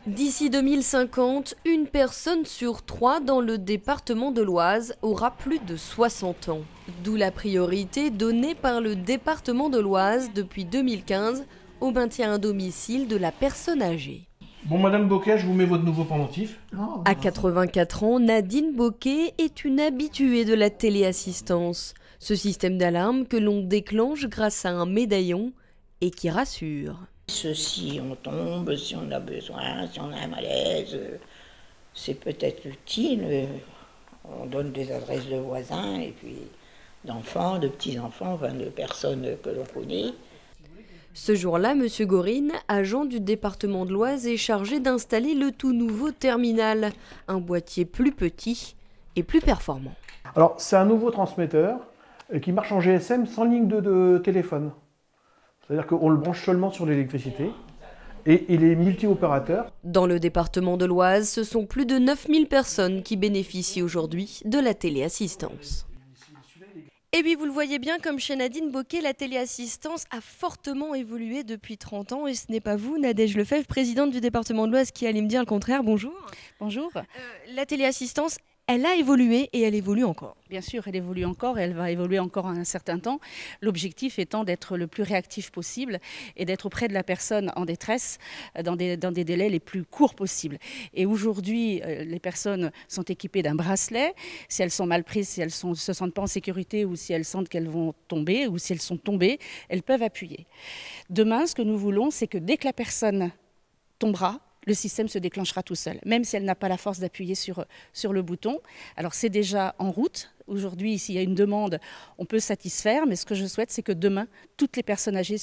D'ici 2050, une personne sur 3 dans le département de l'Oise aura plus de 60 ans. D'où la priorité donnée par le département de l'Oise depuis 2015 au maintien à domicile de la personne âgée. Bon, Madame Boquet, je vous mets votre nouveau pendentif. À 84 ans, Nadine Boquet est une habituée de la téléassistance. Ce système d'alarme que l'on déclenche grâce à un médaillon et qui rassure. Si on tombe, si on a besoin, si on a un malaise, c'est peut-être utile. On donne des adresses de voisins et puis d'enfants, de petits-enfants, enfin de personnes que l'on connaît. Ce jour-là, M. Gorine, agent du département de l'Oise, est chargé d'installer le tout nouveau terminal, un boîtier plus petit et plus performant. Alors, c'est un nouveau transmetteur qui marche en GSM sans ligne de téléphone. C'est-à-dire qu'on le branche seulement sur l'électricité et il est multi-opérateur. Dans le département de l'Oise, ce sont plus de 9000 personnes qui bénéficient aujourd'hui de la téléassistance. Et puis vous le voyez bien, comme chez Nadine Boquet, la téléassistance a fortement évolué depuis 30 ans. Et ce n'est pas vous, Nadège Lefebvre, présidente du département de l'Oise, qui allez me dire le contraire. Bonjour. Bonjour. La téléassistance, elle a évolué et elle évolue encore. Bien sûr, elle évolue encore et elle va évoluer encore un certain temps. L'objectif étant d'être le plus réactif possible et d'être auprès de la personne en détresse dans des délais les plus courts possibles. Et aujourd'hui, les personnes sont équipées d'un bracelet. Si elles sont mal prises, si elles ne se sentent pas en sécurité ou si elles sentent qu'elles vont tomber ou si elles sont tombées, elles peuvent appuyer. Demain, ce que nous voulons, c'est que dès que la personne tombera, le système se déclenchera tout seul, même si elle n'a pas la force d'appuyer sur le bouton. Alors c'est déjà en route. Aujourd'hui, s'il y a une demande, on peut satisfaire, mais ce que je souhaite, c'est que demain, toutes les personnes âgées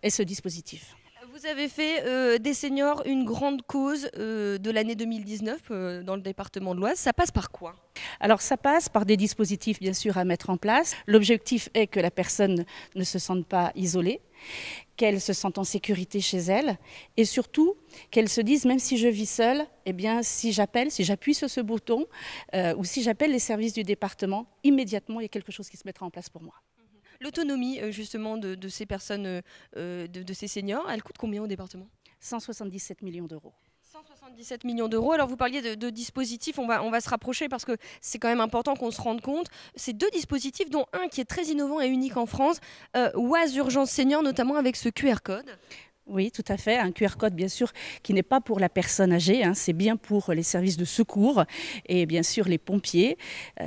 aient ce dispositif. Vous avez fait des seniors une grande cause de l'année 2019 dans le département de l'Oise. Ça passe par quoi ? Alors ça passe par des dispositifs bien sûr à mettre en place. L'objectif est que la personne ne se sente pas isolée, qu'elle se sente en sécurité chez elle et surtout qu'elle se dise même si je vis seule, eh bien si j'appuie sur ce bouton ou si j'appelle les services du département, immédiatement il y a quelque chose qui se mettra en place pour moi. L'autonomie justement de ces personnes, de ces seniors, elle coûte combien au département ? 177 millions d'euros. 177 millions d'euros. Alors vous parliez de dispositifs, on va se rapprocher parce que c'est quand même important qu'on se rende compte. C'est deux dispositifs dont un qui est très innovant et unique en France, Oise Urgence Senior, notamment avec ce QR code. Oui, tout à fait. Un QR code, bien sûr, qui n'est pas pour la personne âgée, c'est bien pour les services de secours et bien sûr les pompiers.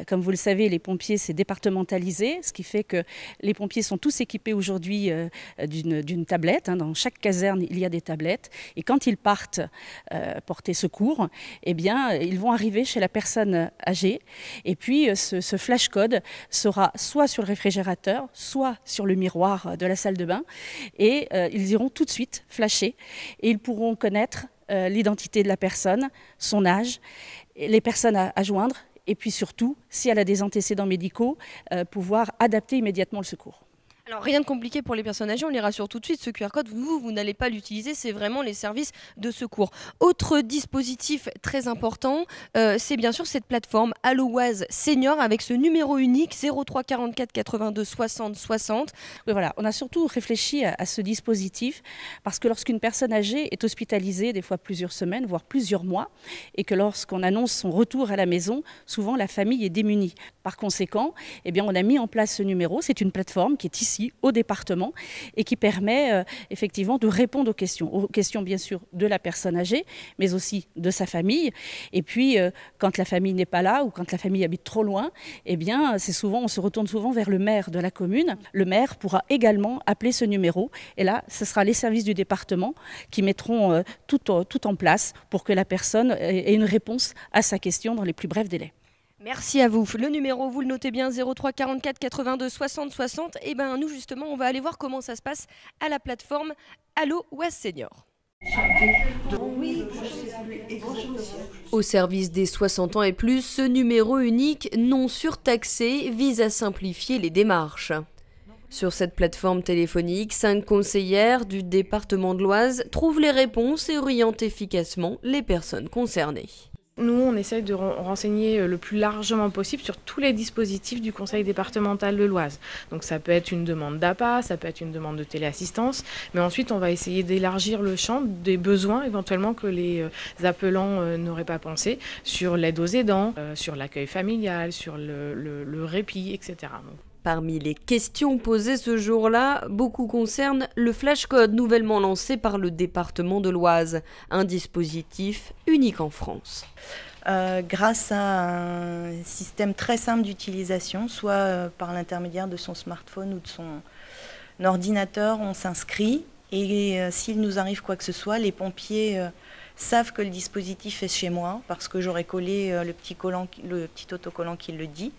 Comme vous le savez, les pompiers, c'est départementalisé, ce qui fait que les pompiers sont tous équipés aujourd'hui d'une tablette. Dans chaque caserne, il y a des tablettes. Et quand ils partent porter secours, eh bien, ils vont arriver chez la personne âgée. Et puis, ce flash code sera soit sur le réfrigérateur, soit sur le miroir de la salle de bain. Et ils iront tout de suite flasher et ils pourront connaître l'identité de la personne, son âge, les personnes à joindre et puis surtout, si elle a des antécédents médicaux, pouvoir adapter immédiatement le secours. Alors rien de compliqué pour les personnes âgées, on les rassure tout de suite, ce QR code, vous n'allez pas l'utiliser, c'est vraiment les services de secours. Autre dispositif très important, c'est bien sûr cette plateforme Allo Oise Senior avec ce numéro unique 03 44 82 60 60. Oui, voilà, on a surtout réfléchi à ce dispositif parce que lorsqu'une personne âgée est hospitalisée, des fois plusieurs semaines, voire plusieurs mois, et que lorsqu'on annonce son retour à la maison, souvent la famille est démunie. Par conséquent, eh bien, on a mis en place ce numéro, c'est une plateforme qui est ici au département et qui permet effectivement de répondre aux questions bien sûr de la personne âgée, mais aussi de sa famille. Et puis, quand la famille n'est pas là ou quand la famille habite trop loin, eh bien, on se retourne souvent vers le maire de la commune. Le maire pourra également appeler ce numéro et là, ce sera les services du département qui mettront tout en place pour que la personne ait une réponse à sa question dans les plus brefs délais. Merci à vous. Le numéro, vous le notez bien, 03 44 82 60 60. Et bien nous justement, on va aller voir comment ça se passe à la plateforme Allo Oise Senior. Au service des 60 ans et plus, ce numéro unique non surtaxé vise à simplifier les démarches. Sur cette plateforme téléphonique, 5 conseillères du département de l'Oise trouvent les réponses et orientent efficacement les personnes concernées. Nous, on essaye de renseigner le plus largement possible sur tous les dispositifs du conseil départemental de l'Oise. Donc ça peut être une demande d'APA, ça peut être une demande de téléassistance, mais ensuite on va essayer d'élargir le champ des besoins éventuellement que les appelants n'auraient pas pensé, sur l'aide aux aidants, sur l'accueil familial, sur le répit, etc. Parmi les questions posées ce jour-là, beaucoup concernent le flashcode nouvellement lancé par le département de l'Oise, un dispositif unique en France. Grâce à un système très simple d'utilisation, soit par l'intermédiaire de son smartphone ou de son ordinateur, on s'inscrit et s'il nous arrive quoi que ce soit, les pompiers savent que le dispositif est chez moi parce que j'aurais collé le petit autocollant qui le dit.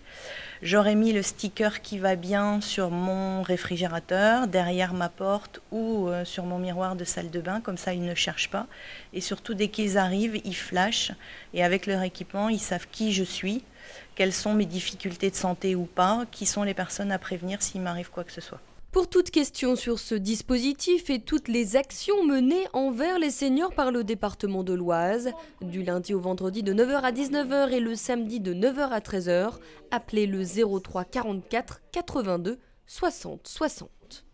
J'aurais mis le sticker qui va bien sur mon réfrigérateur, derrière ma porte ou sur mon miroir de salle de bain, comme ça ils ne cherchent pas. Et surtout dès qu'ils arrivent, ils flashent et avec leur équipement, ils savent qui je suis, quelles sont mes difficultés de santé ou pas, qui sont les personnes à prévenir s'il m'arrive quoi que ce soit. Pour toute question sur ce dispositif et toutes les actions menées envers les seniors par le département de l'Oise, du lundi au vendredi de 9h à 19h et le samedi de 9h à 13h, appelez le 03 44 82 60 60.